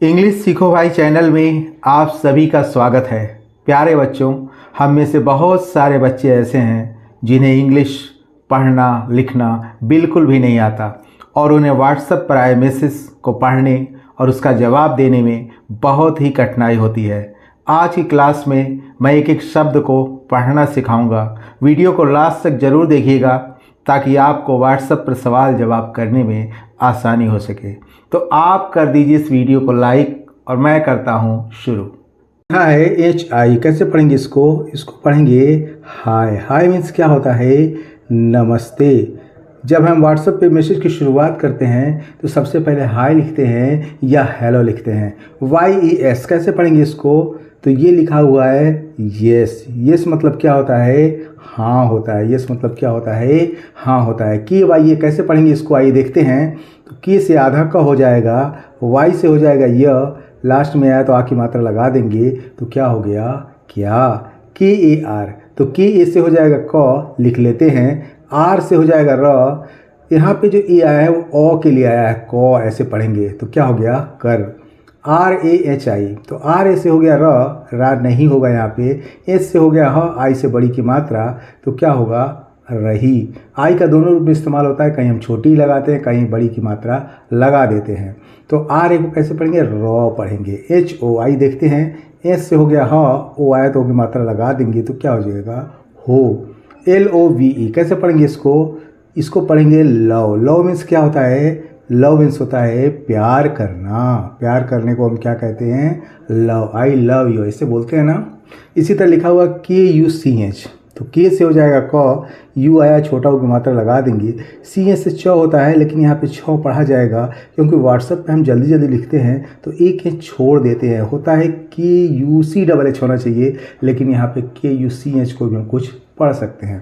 English सीखो भाई channel में आप सभी का स्वागत है। प्यारे बच्चों, हम में से बहुत सारे बच्चे ऐसे हैं जिन्हें इंग्लिश पढ़ना लिखना बिल्कुल भी नहीं आता और उन्हें व्हाट्सएप पर आए मैसेज को पढ़ने और उसका जवाब देने में बहुत ही कठिनाई होती है। आज की क्लास में मैं एक एक शब्द को पढ़ना सिखाऊंगा। वीडियो को लास्ट तक ज़रूर देखिएगा ताकि आपको व्हाट्सएप पर सवाल जवाब करने में आसानी हो सके। तो आप कर दीजिए इस वीडियो को लाइक और मैं करता हूँ शुरू। यहाँ है HI, कैसे पढ़ेंगे इसको पढ़ेंगे हाय। हाय मीन्स क्या होता है? नमस्ते। जब हम व्हाट्सएप पे मैसेज की शुरुआत करते हैं तो सबसे पहले हाय लिखते हैं या हेलो लिखते हैं। YES कैसे पढ़ेंगे इसको? तो ये लिखा हुआ है यस। यस मतलब क्या होता है? हाँ होता है। यस मतलब क्या होता है? हाँ होता है। KY कैसे पढ़ेंगे इसको? आइए देखते हैं। तो के से आधा क हो जाएगा, वाई से हो जाएगा य, लास्ट में आया तो आ की मात्रा लगा देंगे तो क्या हो गया? क्या। KAR, तो KA से हो जाएगा क, लिख लेते हैं। R से हो जाएगा र। यहाँ पे जो ए आया है वो अ के लिए आया है, क ऐसे पढ़ेंगे तो क्या हो गया? कर। RAHI, तो R से हो गया रा नहीं होगा यहाँ पे। एस से हो गया ह, आई से बड़ी की मात्रा तो क्या होगा? रही। आई का दोनों रूप में इस्तेमाल होता है, कहीं हम छोटी लगाते हैं, कहीं बड़ी की मात्रा लगा देते हैं। तो RA को कैसे पढ़ेंगे? रॉ पढ़ेंगे। HOI देखते हैं। एस से हो गया ह, ओ आया तो की मात्रा लगा देंगे तो क्या हो जाएगा? हो। LOVE कैसे पढ़ेंगे इसको पढ़ेंगे लव। लव मीन्स क्या होता है? लव मीन्स होता है प्यार करना। प्यार करने को हम क्या कहते हैं? लव। आई लव यू ऐसे बोलते हैं ना। इसी तरह लिखा हुआ KUCH, तो के से हो जाएगा क, यू आया छोटा की मात्रा लगा देंगे। CH से च होता है लेकिन यहाँ पे छ पढ़ा जाएगा क्योंकि व्हाट्सएप पे हम जल्दी जल्दी लिखते हैं तो एक एच छोड़ देते हैं। होता है KUCH होना चाहिए लेकिन यहाँ पे KUCH को भी हम कुछ पढ़ सकते हैं।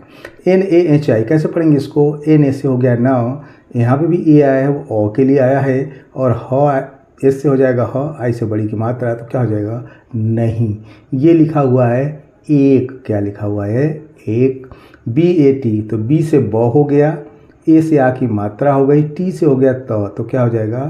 NAHI कैसे पढ़ेंगे इसको? NA से हो गया नाउ, यहाँ पे भी ए आया है वो अ के लिए आया है, और ह एस से हो जाएगा ह, आई से बड़ी की मात्रा तो क्या हो जाएगा? नहीं। ये लिखा हुआ है एक। क्या लिखा हुआ है? एक। BAT, तो बी से ब हो गया, ए से आ की मात्रा हो गई, टी से हो गया त तो क्या हो जाएगा?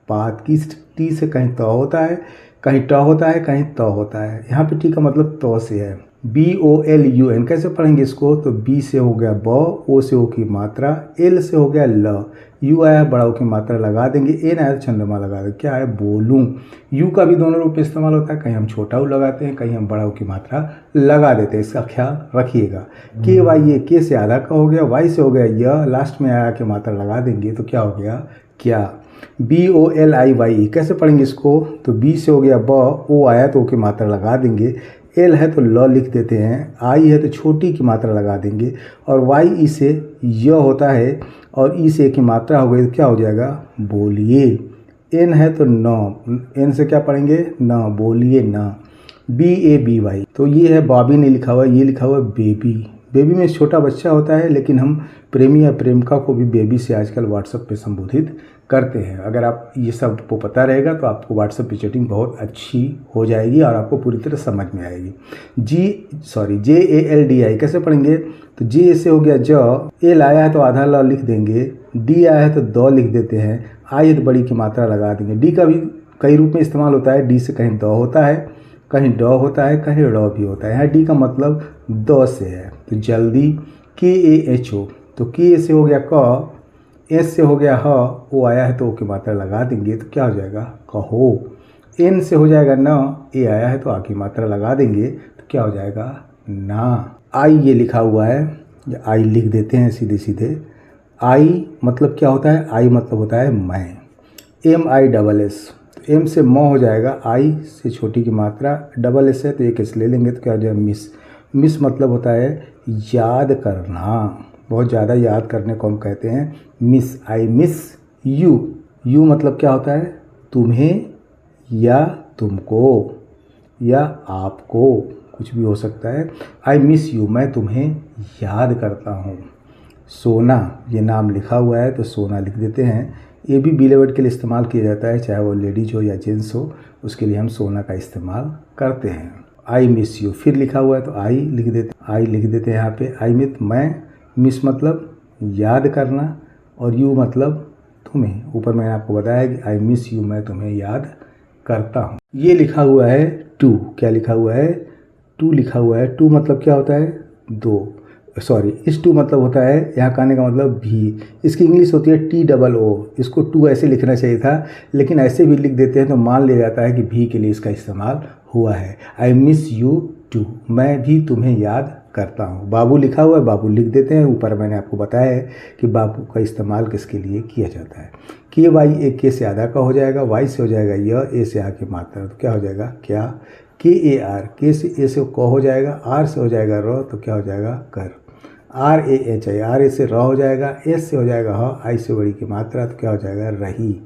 बात। की टी से कहीं त होता है, कहीं ट होता है, कहीं त होता है। यहाँ पे टी का मतलब त से है। BOLUN कैसे पढ़ेंगे इसको? तो बी से हो गया ब, ओ से ओ की मात्रा, एल से हो गया ल, यू आया बड़ा ओ की मात्रा लगा देंगे, एन आया तो चंद्रमा लगा देंगे। क्या है? बोलूं। यू का भी दोनों रूप में इस्तेमाल होता है, कहीं हम छोटा ऊ लगाते हैं, कहीं हम बड़ा ऊ की मात्रा लगा देते हैं, इसका ख्याल रखिएगा। KY, के से आधा का हो गया, वाई से हो गया य, लास्ट में आया की मात्रा लगा देंगे तो क्या हो गया? क्या। BOLIYE कैसे पढ़ेंगे इसको? तो बी से हो गया ब, ओ आया तो ओ की मात्रा लगा देंगे, एल है तो ल लिख देते हैं, आई है तो छोटी की मात्रा लगा देंगे, और वाई ई से य होता है और ई से की मात्रा हो गई तो क्या हो जाएगा? बोलिए। एन है तो न, एन से क्या पढ़ेंगे? न, बोलिए न। BABY, तो ये है बॉबी नहीं लिखा हुआ, ये लिखा हुआ बेबी। बेबी में छोटा बच्चा होता है लेकिन हम प्रेमी या प्रेमिका को भी बेबी से आजकल व्हाट्सएप पे संबोधित करते हैं। अगर आप ये सब को पता रहेगा तो आपको व्हाट्सएप पे चैटिंग बहुत अच्छी हो जाएगी और आपको पूरी तरह समझ में आएगी। JALDI कैसे पढ़ेंगे? तो जे से हो गया ज, एल आया है तो आधा ल लिख देंगे, डी आया है तो द लिख देते हैं, आई है तो बड़ी की मात्रा लगा देंगे। डी का भी कई रूप में इस्तेमाल होता है। डी से कहीं द होता है, कहीं ड होता है, कहीं ड़ भी होता है। यहाँ डी का मतलब द से है तो जल्दी। KAHO, तो के से हो गया क, एस से हो गया ह, ओ आया है तो ओ की मात्रा लगा देंगे तो क्या हो जाएगा? कहो। एन से हो जाएगा न, ए आया है तो आ की मात्रा लगा देंगे तो क्या हो जाएगा? ना। आई ये लिखा हुआ है, या आई लिख देते हैं सीधे सीधे। आई मतलब क्या होता है? आई मतलब होता है मैं। MISS, तो एम से म हो जाएगा, आई से छोटी की मात्रा, डबल एस है तो एक एस ले लेंगे तो क्या हो जाएगा? मिस। मिस मतलब होता है याद करना, बहुत ज़्यादा याद करने को हम कहते हैं miss. I miss you. You मतलब क्या होता है? तुम्हें या तुमको या आपको, कुछ भी हो सकता है। आई मिस यू, मैं तुम्हें याद करता हूँ। सोना, ये नाम लिखा हुआ है तो सोना लिख देते हैं। ये भी बिलेवर्ड के लिए इस्तेमाल किया जाता है, चाहे वो लेडीज हो या जेंट्स हो, उसके लिए हम सोना का इस्तेमाल करते हैं। आई मिस यू फिर लिखा हुआ है तो आई लिख देते हैं यहाँ पे। आई मिथ मैं, मिस मतलब याद करना, और यू मतलब तुम्हें। ऊपर मैंने आपको बताया कि आई मिस यू, मैं तुम्हें याद करता हूँ। ये लिखा हुआ है टू, क्या लिखा हुआ है? टू लिखा हुआ है। टू मतलब क्या होता है? दो, सॉरी, इस टू मतलब होता है, यहाँ का आने का मतलब भी। इसकी इंग्लिश होती है TOO। इसको टू ऐसे लिखना चाहिए था, लेकिन ऐसे भी लिख देते हैं तो मान लिया जाता है कि भी के लिए इसका इस्तेमाल हुआ है। आई मिस यू टू, मैं भी तुम्हें याद करता हूँ। बाबू लिखा हुआ है, बाबू लिख देते हैं। ऊपर मैंने आपको बताया है कि बाबू का इस्तेमाल किसके लिए किया जाता है। के वाई, ए के से आधा का हो जाएगा, वाई से हो जाएगा य, ए से आ की मात्रा, तो क्या हो जाएगा? क्या। के ए आर, के से ए से क हो जाएगा, आर से हो जाएगा र, तो क्या हो जाएगा? कर। R A H I, R A से र हो जाएगा, एस से हो जाएगा ह, आई से बड़ी की मात्रा, तो क्या हो जाएगा? रही।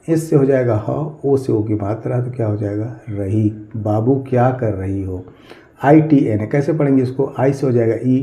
एस से हो जाएगा ह, ओ से ओ की मात्रा, तो क्या हो जाएगा? रही। बाबू क्या कर रही हो? ITN, कैसे पढ़ेंगे इसको? आई से हो जाएगा ई,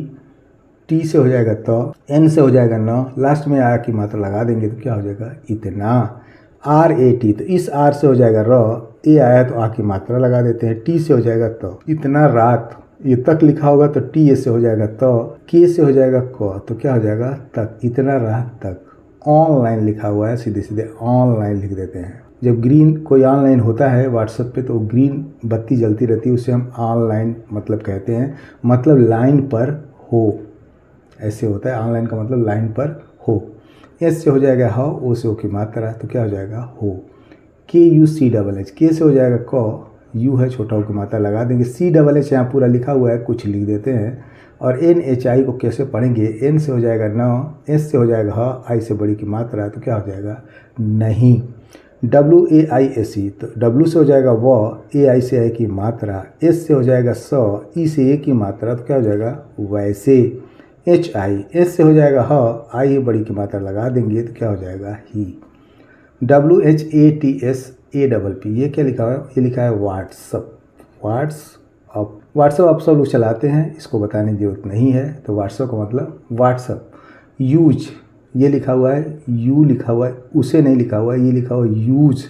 टी से हो जाएगा त, एन से हो जाएगा न, लास्ट में आ की मात्रा लगा देंगे तो क्या हो जाएगा? इतना। RAT, तो इस आर से हो जाएगा र, ए आया तो आ की मात्रा लगा देते हैं, टी से हो जाएगा त, इतना रात। ये तक लिखा होगा तो टी से हो जाएगा त, के से हो जाएगा क, तो क्या हो जाएगा? तक, इतना रात तक। ऑनलाइन लिखा हुआ है, सीधे सीधे ऑनलाइन लिख देते हैं। जब ग्रीन कोई ऑनलाइन होता है व्हाट्सएप पे तो ग्रीन बत्ती जलती रहती है, उसे हम ऑनलाइन मतलब कहते हैं, मतलब लाइन पर हो, ऐसे होता है। ऑनलाइन का मतलब लाइन पर हो। एस से हो जाएगा ह, ओ से ओ की मात्रा, तो क्या हो जाएगा? हो। KUCH, के से हो जाएगा क, यू है छोटा ओ की मात्रा लगा देंगे, CHH यहाँ पूरा लिखा हुआ है, कुछ लिख देते हैं। और NHI को कैसे पढ़ेंगे? एन से हो जाएगा न, एस से हो जाएगा ह, आई से बड़ी की मात्रा, तो क्या हो जाएगा? नहीं। WAISE, तो W से हो जाएगा व, ए आई से आई की मात्रा, एस से हो जाएगा स, ई से ए की मात्रा, तो क्या हो जाएगा? वैसे। HI, एस से हो जाएगा ह, आई बड़ी की मात्रा लगा देंगे तो क्या हो जाएगा? ही। WHATSAPP, ये क्या लिखा है? ये लिखा है व्हाट्सअप। व्हाट्सअप, व्हाट्सअप आप सब लोग चलाते हैं, इसको बताने की जरूरत नहीं है। तो व्हाट्सअप का मतलब व्हाट्सअप। यूज, ये लिखा हुआ है, यू लिखा हुआ है, उसे नहीं लिखा हुआ है, ये लिखा हुआ है यूज।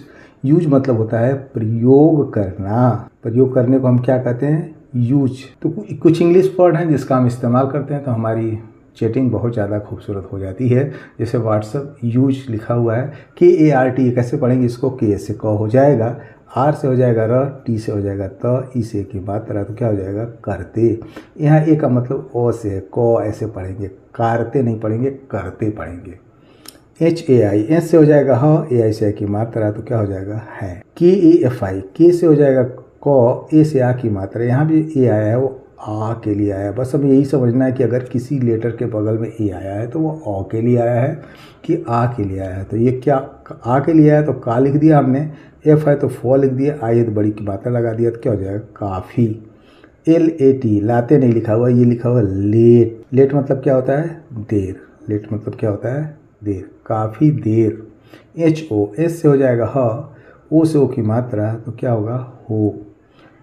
यूज मतलब होता है प्रयोग करना। प्रयोग करने को हम क्या कहते हैं? यूज। तो कुछ इंग्लिश वर्ड हैं जिसका हम इस्तेमाल करते हैं तो हमारी चैटिंग बहुत ज़्यादा खूबसूरत हो जाती है। जैसे व्हाट्सअप, यूज लिखा हुआ है, KART, कैसे पढ़ेंगे इसको? के से क हो जाएगा, आर से हो जाएगा र, टी से हो जाएगा त, ई से की मात्रा, तो क्या हो जाएगा? करते। यहाँ ए का मतलब ओ से है, क ऐसे पढ़ेंगे, कारते नहीं पढ़ेंगे, करते पढ़ेंगे। HAI, एस से हो जाएगा ह, ए आई से आई की मात्रा, तो क्या हो जाएगा? है। KAFI, के से हो जाएगा क, ए से आ की मात्रा, यहाँ भी ए आया है, वो आ के लिए आया है। बस हमें यही समझना है कि अगर किसी लेटर के बगल में ए आया है तो वो अ के लिए आया है कि आ के लिए आया है। तो ये क्या आ के लिए आया है तो का लिख दिया हमने, एफ है तो फॉ लिख दिया, आई है तो बड़ी की मात्रा लगा दिया, तो क्या हो जाएगा? काफ़ी। LAT, लाते नहीं लिखा हुआ, ये लिखा हुआ लेट। लेट मतलब क्या होता है? देर। लेट मतलब क्या होता है? देर, काफ़ी देर। HO, एस से हो जाएगा ह, ओ से ओ की मात्रा, तो क्या होगा? हो।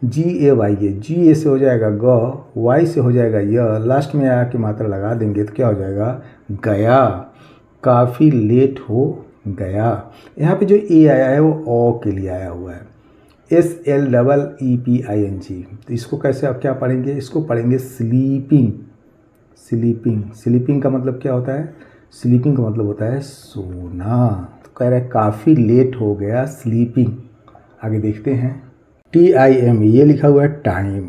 GAYA, जी ए से हो जाएगा ग, वाई से हो जाएगा य, लास्ट में आ की मात्रा लगा देंगे तो क्या हो जाएगा? गया। काफ़ी लेट हो गया। यहाँ पे जो ए आया है वो ओ के लिए आया हुआ है, SLEEPING। तो इसको कैसे आप क्या पढ़ेंगे? इसको पढ़ेंगे स्लीपिंग। स्लीपिंग, स्लीपिंग का मतलब क्या होता है? स्लीपिंग का मतलब होता है सोना। तो कह रहा है काफ़ी लेट हो गया स्लीपिंग। आगे देखते हैं। TIM, ये लिखा हुआ है टाइम।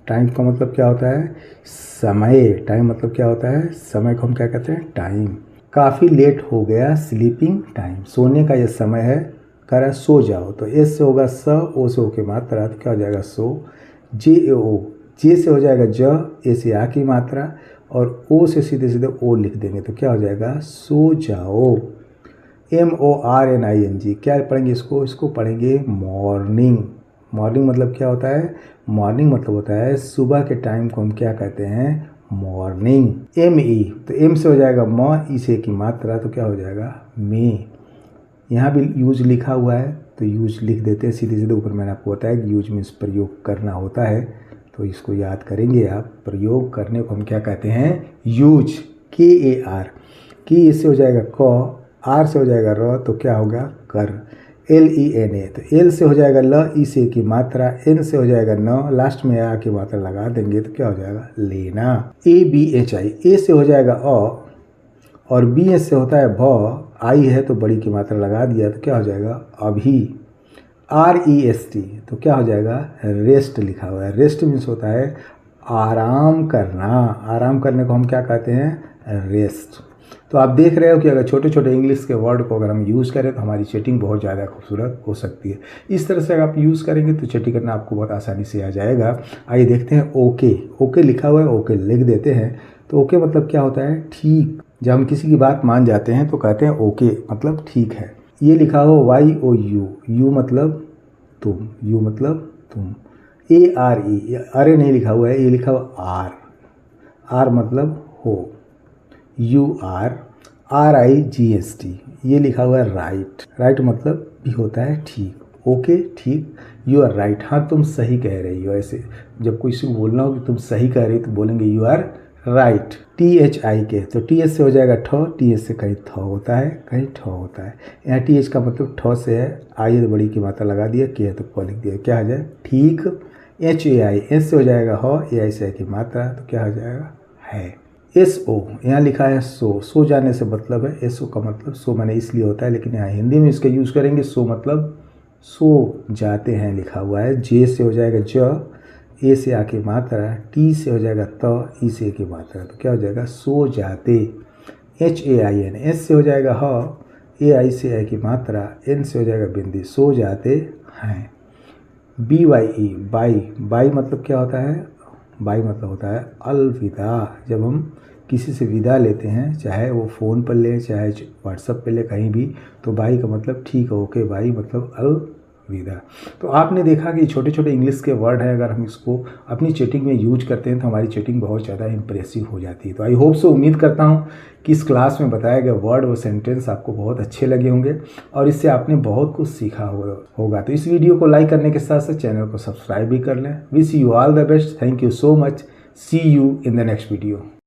टाइम का मतलब क्या होता है? समय। टाइम मतलब क्या होता है? समय को हम क्या कहते हैं? टाइम। काफ़ी लेट हो गया स्लीपिंग टाइम, सोने का ये समय है। कह रहा है सो जाओ, तो एस से होगा स, ओ से ओ की मात्रा, तो क्या हो जाएगा? सो। JAO, जे से हो जाएगा ज, ए से आ की मात्रा, और ओ से सीधे सीधे ओ लिख देंगे तो क्या हो जाएगा? सो जाओ। MORNING, क्या पढ़ेंगे इसको? इसको पढ़ेंगे मॉर्निंग। मॉर्निंग मतलब क्या होता है? मॉर्निंग मतलब होता है सुबह के टाइम को हम क्या कहते हैं? मॉर्निंग। ME, तो एम से हो जाएगा म, ई से की मात्रा, तो क्या हो जाएगा? में। यहाँ भी यूज लिखा हुआ है तो यूज लिख देते हैं सीधे सीधे। ऊपर मैंने आपको बताया कि यूज मीन्स प्रयोग करना होता है, तो इसको याद करेंगे आप। प्रयोग करने को हम क्या कहते हैं? यूज। KAR, की इससे हो जाएगा क, आर से हो जाएगा र, तो क्या होगा? कर। LENA, तो एल से हो जाएगा ल, ई से की मात्रा, एन से हो जाएगा न, लास्ट में आ की मात्रा लगा देंगे तो क्या हो जाएगा? लेना। ABHI, ए से हो जाएगा अ, और बी एस से होता है भ, आई है तो बड़ी की मात्रा लगा दिया तो क्या हो जाएगा? अभी। REST, तो क्या हो जाएगा, रेस्ट लिखा हुआ है। रेस्ट मीन्स होता है आराम करना। आराम करने को हम क्या कहते हैं, रेस्ट। तो आप देख रहे हो कि अगर छोटे छोटे इंग्लिश के वर्ड को अगर हम यूज़ करें तो हमारी चैटिंग बहुत ज़्यादा खूबसूरत हो सकती है। इस तरह से अगर आप यूज़ करेंगे तो चैटिंग करना आपको बहुत आसानी से आ जाएगा। आइए देखते हैं ओके। ओके लिखा हुआ है, ओके लिख देते हैं। तो ओके मतलब क्या होता है, ठीक। जब हम किसी की बात मान जाते हैं तो कहते हैं ओके मतलब ठीक है। ये लिखा हो YOU, यू मतलब तुम, यू मतलब तुम। ARE, अरे नहीं लिखा हुआ है, ये लिखा हुआ आर, आर मतलब हो। RIGST, ये लिखा हुआ है राइट। राइट मतलब भी होता है ठीक। ओके ठीक, यू आर राइट, हाँ तुम सही कह रही हो। ऐसे जब कोई से बोलना हो कि तुम सही कह रही हो तो बोलेंगे यू आर राइट। THIK, तो TH से हो जाएगा ठ, TH से कहीं थ होता है, कहीं ठ होता है। यहाँ TH का मतलब ठ से है, आई तो बड़ी की मात्रा लगा दिया, के है तो क लिख दिया, क्या हो जाए ठीक। HAI, S से हो जाएगा ह, AI से है की मात्रा, तो क्या हो जाएगा है। SO, यहाँ लिखा है सो जाने से मतलब है। SO का मतलब सो माने इसलिए होता है, लेकिन यहाँ हिंदी में इसका यूज़ करेंगे सो मतलब सो जाते हैं लिखा हुआ है। J से हो जाएगा ज, A से आके मात्रा, T से हो जाएगा त, ई से की मात्रा, तो क्या हो जाएगा सो जाते। HAIN, S से हो जाएगा ह, AI से है की मात्रा, N से हो जाएगा बिंदी, सो जाते हैं। BYE, बाई, बाई मतलब क्या होता है, बाई मतलब होता है अलविदा। जब हम किसी से विदा लेते हैं, चाहे वो फ़ोन पर ले चाहे व्हाट्सएप पे ले, कहीं भी, तो बाई का मतलब ठीक है, ओके बाई मतलब अलविदा। तो आपने देखा कि छोटे छोटे इंग्लिश के वर्ड हैं, अगर हम इसको अपनी चैटिंग में यूज करते हैं तो हमारी चैटिंग बहुत ज़्यादा इंप्रेसिव हो जाती है। तो आई होप सो, उम्मीद करता हूँ कि इस क्लास में बताए गए वर्ड और सेंटेंस आपको बहुत अच्छे लगे होंगे और इससे आपने बहुत कुछ सीखा होगा। तो इस वीडियो को लाइक करने के साथ साथ चैनल को सब्सक्राइब भी कर लें। Wish you all the best. Thank you so much. See you in the next video.